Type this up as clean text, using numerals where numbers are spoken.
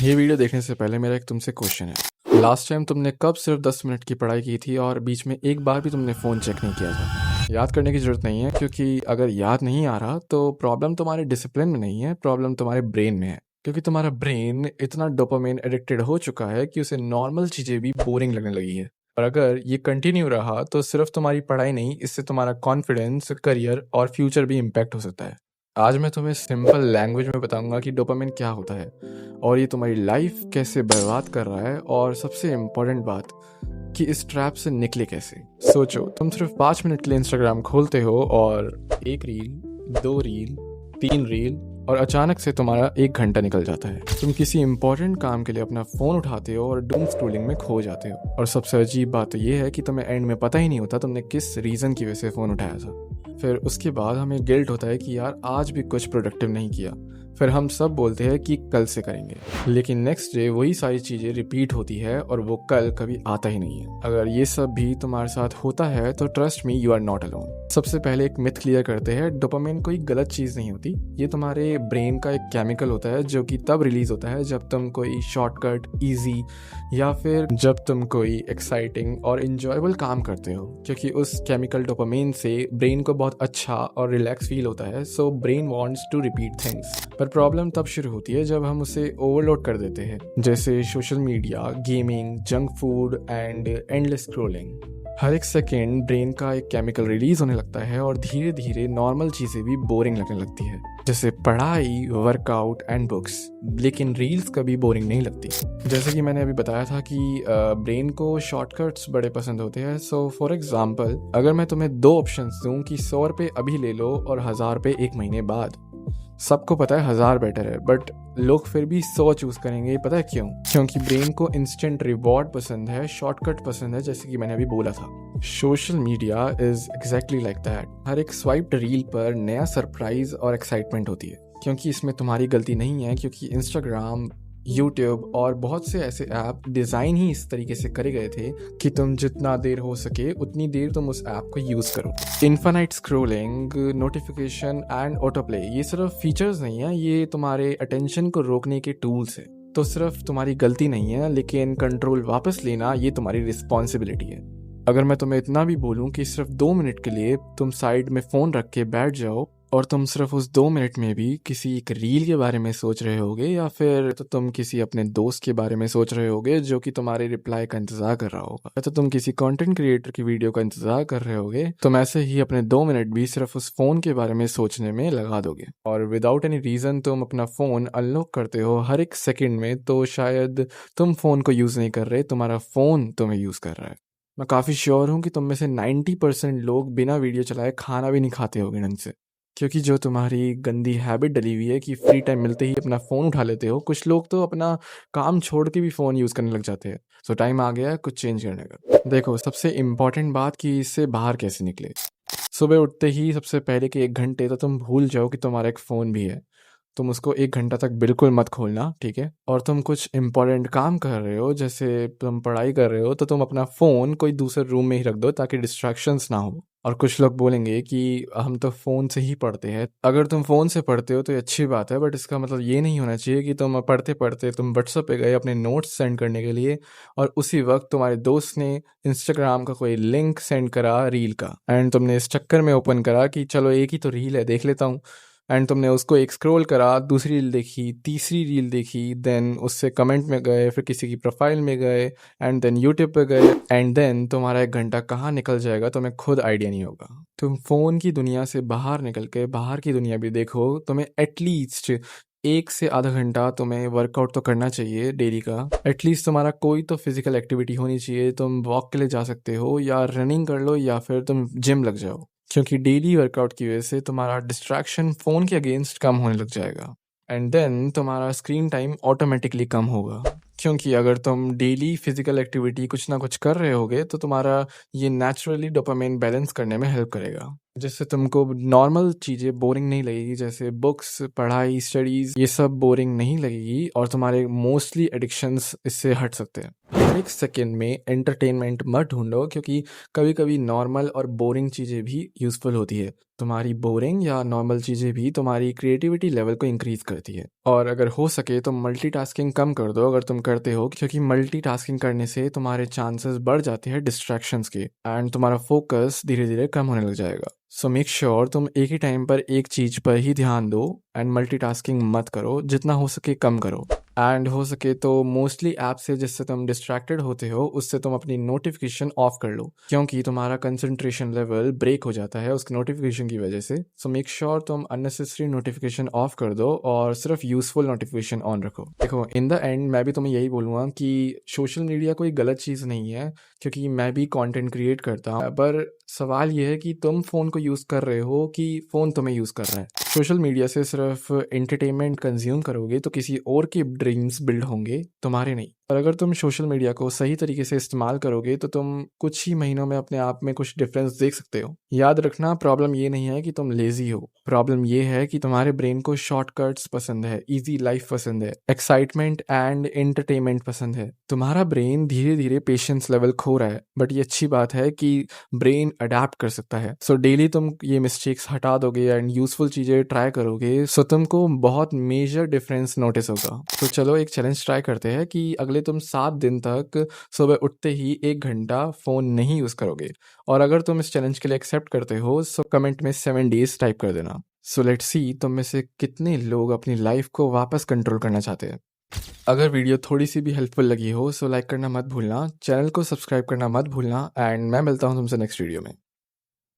ये वीडियो देखने से पहले मेरा एक तुमसे क्वेश्चन है। लास्ट टाइम तुमने कब सिर्फ 10 मिनट की पढ़ाई की थी और बीच में एक बार भी तुमने फ़ोन चेक नहीं किया था? याद करने की ज़रूरत नहीं है, क्योंकि अगर याद नहीं आ रहा तो प्रॉब्लम तुम्हारे डिसिप्लिन में नहीं है, प्रॉब्लम तुम्हारे ब्रेन में है। क्योंकि तुम्हारा ब्रेन इतना डोपामाइन एडिक्टेड हो चुका है कि उसे नॉर्मल चीज़ें भी बोरिंग लगने लगी है। और अगर ये कंटिन्यू रहा तो सिर्फ तुम्हारी पढ़ाई नहीं, इससे तुम्हारा कॉन्फिडेंस, करियर और फ्यूचर भी इम्पैक्ट हो सकता है। आज मैं तुम्हें सिंपल लैंग्वेज में बताऊंगा कि डोपामिन क्या होता है और ये तुम्हारी लाइफ कैसे बर्बाद कर रहा है, और सबसे इम्पोर्टेंट बात कि इस ट्रैप से निकले कैसे। सोचो, तुम सिर्फ 5 मिनट के लिए इंस्टाग्राम खोलते हो और एक रील, 2 रील, 3 रील और अचानक से तुम्हारा 1 घंटा निकल जाता है। तुम किसी इंपॉर्टेंट काम के लिए अपना फ़ोन उठाते हो और डूम स्क्रॉलिंग में खो जाते हो। और सबसे अजीब बात तो ये है कि तुम्हें एंड में पता ही नहीं होता तुमने किस रीज़न की वजह से फ़ोन उठाया था। फिर उसके बाद हमें गिल्ट होता है कि यार आज भी कुछ प्रोडक्टिव नहीं किया। फिर हम सब बोलते हैं कि कल से करेंगे, लेकिन नेक्स्ट डे वही सारी चीज़ें रिपीट होती है और वो कल कभी आता ही नहीं है। अगर ये सब भी तुम्हारे साथ होता है तो trust me, you are not alone. सबसे पहले एक मिथ क्लियर करते हैं, डोपामिन कोई गलत चीज़ नहीं होती। ये तुम्हारे ब्रेन का एक केमिकल होता है जो कि तब रिलीज होता है जब तुम कोई शॉर्टकट, ईजी या फिर जब तुम कोई एक्साइटिंग और इंजॉयबल काम करते हो, क्योंकि उस केमिकल डोपामिन से ब्रेन को बहुत अच्छा और रिलैक्स फील होता है। So brain wants to repeat things. पर प्रॉब्लम तब शुरू होती है जब हम उसे ओवरलोड कर देते हैं, जैसे social media, gaming, junk food and endless scrolling. हर एक सेकेंड ब्रेन का एक केमिकल रिलीज होने लगता है और धीरे धीरे नॉर्मल चीज़ें भी बोरिंग लगने लगती है, जैसे पढ़ाई, वर्कआउट एंड बुक्स। लेकिन रील्स कभी बोरिंग नहीं लगती। जैसे कि मैंने अभी बताया था कि ब्रेन को शॉर्टकट्स बड़े पसंद होते हैं। सो फॉर एग्जांपल, अगर मैं तुम्हें 2 ऑप्शंस दूं कि 100 रुपये अभी ले लो और 1000 रुपये 1 महीने बाद, सबको पता है 1000 बेटर है, बट लोग फिर भी 100 चूज करेंगे। पता है क्यों? क्योंकि ब्रेन को इंस्टेंट रिवॉर्ड पसंद है, शॉर्टकट पसंद है, जैसे कि मैंने अभी बोला था। Social media is exactly like that. हर एक स्वाइप्ड रील पर नया सरप्राइज और एक्साइटमेंट होती है, क्योंकि इसमें तुम्हारी गलती नहीं है, क्योंकि इंस्टाग्राम, यूट्यूब और बहुत से ऐसे ऐप डिज़ाइन ही इस तरीके से करे गए थे कि तुम जितना देर हो सके उतनी देर तुम उस ऐप को यूज़ करो। Infinite scrolling, notification and auto play, ये सिर्फ फीचर्स नहीं है, ये तुम्हारे अटेंशन को रोकने के टूल्स है। तो सिर्फ तुम्हारी गलती नहीं है, लेकिन कंट्रोल वापस लेना ये तुम्हारी रिस्पॉन्सिबिलिटी है। अगर मैं तुम्हें इतना भी बोलूँ कि सिर्फ 2 मिनट के लिए तुम साइड में फ़ोन रख के बैठ जाओ और तुम सिर्फ उस 2 मिनट में भी किसी एक रील के बारे में सोच रहे होगे, या फिर तो तुम किसी अपने दोस्त के बारे में सोच रहे होगे जो कि तुम्हारे रिप्लाई का इंतजार कर रहा होगा, या तो तुम किसी कंटेंट क्रिएटर की वीडियो का इंतजार कर रहे होगे, तुम ऐसे ही अपने 2 मिनट भी सिर्फ उस फोन के बारे में सोचने में लगा दोगे और विदाउट एनी रीजन तुम अपना फोन अनलॉक करते हो हर एक सेकेंड में, तो शायद तुम फोन को यूज नहीं कर रहे, तुम्हारा फोन तुम्हें यूज कर रहा है। मैं काफ़ी श्योर हूँ कि तुम में से 90% लोग बिना वीडियो चलाए खाना भी नहीं खाते होगे ढंग से, क्योंकि जो तुम्हारी गंदी हैबिट डली हुई है कि फ्री टाइम मिलते ही अपना फ़ोन उठा लेते हो। कुछ लोग तो अपना काम छोड़ के भी फ़ोन यूज़ करने लग जाते हैं। सो टाइम आ गया है कुछ चेंज करने का। देखो, सबसे इम्पॉर्टेंट बात कि इससे बाहर कैसे निकले। सुबह उठते ही सबसे पहले के 1 घंटे तो तुम भूल जाओ कि तुम्हारा एक फ़ोन भी है। तुम उसको 1 घंटा तक बिल्कुल मत खोलना, ठीक है? और तुम कुछ इंपॉर्टेंट काम कर रहे हो, जैसे तुम पढ़ाई कर रहे हो, तो तुम अपना फ़ोन कोई दूसरे रूम में ही रख दो ताकि डिस्ट्रैक्शंस ना हो। और कुछ लोग बोलेंगे कि हम तो फ़ोन से ही पढ़ते हैं। अगर तुम फ़ोन से पढ़ते हो तो ये अच्छी बात है, बट इसका मतलब ये नहीं होना चाहिए कि तुम पढ़ते पढ़ते तुम व्हाट्सएप पे गए अपने नोट्स सेंड करने के लिए और उसी वक्त तुम्हारे दोस्त ने इंस्टाग्राम का कोई लिंक सेंड करा रील का, एंड तुमने इस चक्कर में ओपन करा कि चलो एक ही तो रील है, देख लेता हूँ, एंड तुमने उसको एक स्क्रॉल करा, दूसरी रील देखी, तीसरी रील देखी, देन उससे कमेंट में गए, फिर किसी की प्रोफाइल में गए, एंड देन यूट्यूब पे गए, एंड देन तुम्हारा 1 घंटा कहाँ निकल जाएगा तुम्हें खुद आइडिया नहीं होगा। तुम फ़ोन की दुनिया से बाहर निकल के बाहर की दुनिया भी देखो। तुम्हें एटलीस्ट 1 से आधा घंटा तुम्हें वर्कआउट तो करना चाहिए डेली का। एटलीस्ट तुम्हारा कोई तो फिजिकल एक्टिविटी होनी चाहिए। तुम वॉक के लिए जा सकते हो, या रनिंग कर लो, या फिर तुम जिम लग जाओ, क्योंकि डेली वर्कआउट की वजह से तुम्हारा डिस्ट्रैक्शन फ़ोन के अगेंस्ट कम होने लग जाएगा, एंड देन तुम्हारा स्क्रीन टाइम ऑटोमेटिकली कम होगा। क्योंकि अगर तुम डेली फिजिकल एक्टिविटी कुछ ना कुछ कर रहे होगे तो तुम्हारा ये नेचुरली डोपामाइन बैलेंस करने में हेल्प करेगा, जिससे तुमको नॉर्मल चीज़ें बोरिंग नहीं लगेगी, जैसे बुक्स, पढ़ाई, स्टडीज़, ये सब बोरिंग नहीं लगेगी और तुम्हारे मोस्टली एडिक्शंस इससे हट सकते हैं। हर एक सेकंड में एंटरटेनमेंट मत ढूंढो, क्योंकि कभी कभी नॉर्मल और बोरिंग चीज़ें भी यूज़फुल होती है। तुम्हारी बोरिंग या नॉर्मल चीज़ें भी तुम्हारी क्रिएटिविटी लेवल को इंक्रीज करती है। और अगर हो सके तो मल्टीटास्किंग कम कर दो अगर तुम करते हो, क्योंकि मल्टीटास्किंग करने से तुम्हारे चांसेस बढ़ जाते हैं डिस्ट्रैक्शंस के, एंड तुम्हारा फोकस धीरे धीरे कम होने लग जाएगा। सो मेक श्योर तुम एक ही टाइम पर एक चीज़ पर ही ध्यान दो, एंड मल्टीटास्किंग मत करो, जितना हो सके कम करो। एंड हो सके तो मोस्टली ऐप से जिससे तुम डिस्ट्रैक्टेड होते हो उससे तुम अपनी नोटिफिकेशन ऑफ कर लो, क्योंकि तुम्हारा कंसंट्रेशन लेवल ब्रेक हो जाता है उसकी नोटिफिकेशन की वजह से। सो मेक श्योर तुम अननेसेसरी नोटिफिकेशन ऑफ कर दो और सिर्फ यूजफुल नोटिफिकेशन ऑन रखो। देखो, इन द एंड मैं भी तुम्हें यही बोलूँगा कि सोशल मीडिया कोई गलत चीज़ नहीं है, क्योंकि मैं भी कंटेंट क्रिएट करता हूँ, पर सवाल ये है कि तुम फ़ोन को यूज़ कर रहे हो कि फ़ोन तुम्हें यूज़ कर रहा है। सोशल मीडिया से सिर्फ एंटरटेनमेंट कंज्यूम करोगे तो किसी और के ड्रीम्स बिल्ड होंगे, तुम्हारे नहीं। और अगर तुम सोशल मीडिया को सही तरीके से इस्तेमाल करोगे तो तुम कुछ ही महीनों में अपने आप में कुछ डिफरेंस देख सकते हो। याद रखना, प्रॉब्लम ये नहीं है कि तुम लेजी हो, प्रॉब्लम ये है कि तुम्हारे ब्रेन को शॉर्टकट्स पसंद है, इजी लाइफ पसंद है, एक्साइटमेंट एंड एंटरटेनमेंट पसंद है। तुम्हारा ब्रेन धीरे धीरे पेशेंस लेवल खो रहा है, बट ये अच्छी बात है कि ब्रेन अडेप्ट कर सकता है। सो डेली तुम ये मिस्टेक्स हटा दोगे एंड यूजफुल चीजें ट्राई करोगे, सो तुमको बहुत मेजर डिफरेंस नोटिस होगा। तो चलो एक चैलेंज ट्राई करते हैं कि अगले तुम 7 दिन तक सुबह उठते ही 1 घंटा फ़ोन नहीं यूज़ करोगे। और अगर तुम इस चैलेंज के लिए एक्सेप्ट करते हो सो कमेंट में 7 डेज़ टाइप कर देना। सो लेट्स सी तुम में से कितने लोग अपनी लाइफ को वापस कंट्रोल करना चाहते हैं। अगर वीडियो थोड़ी सी भी हेल्पफुल लगी हो सो लाइक करना मत भूलना, चैनल को सब्सक्राइब करना मत भूलना, एंड मैं मिलता हूँ तुमसे नेक्स्ट वीडियो में।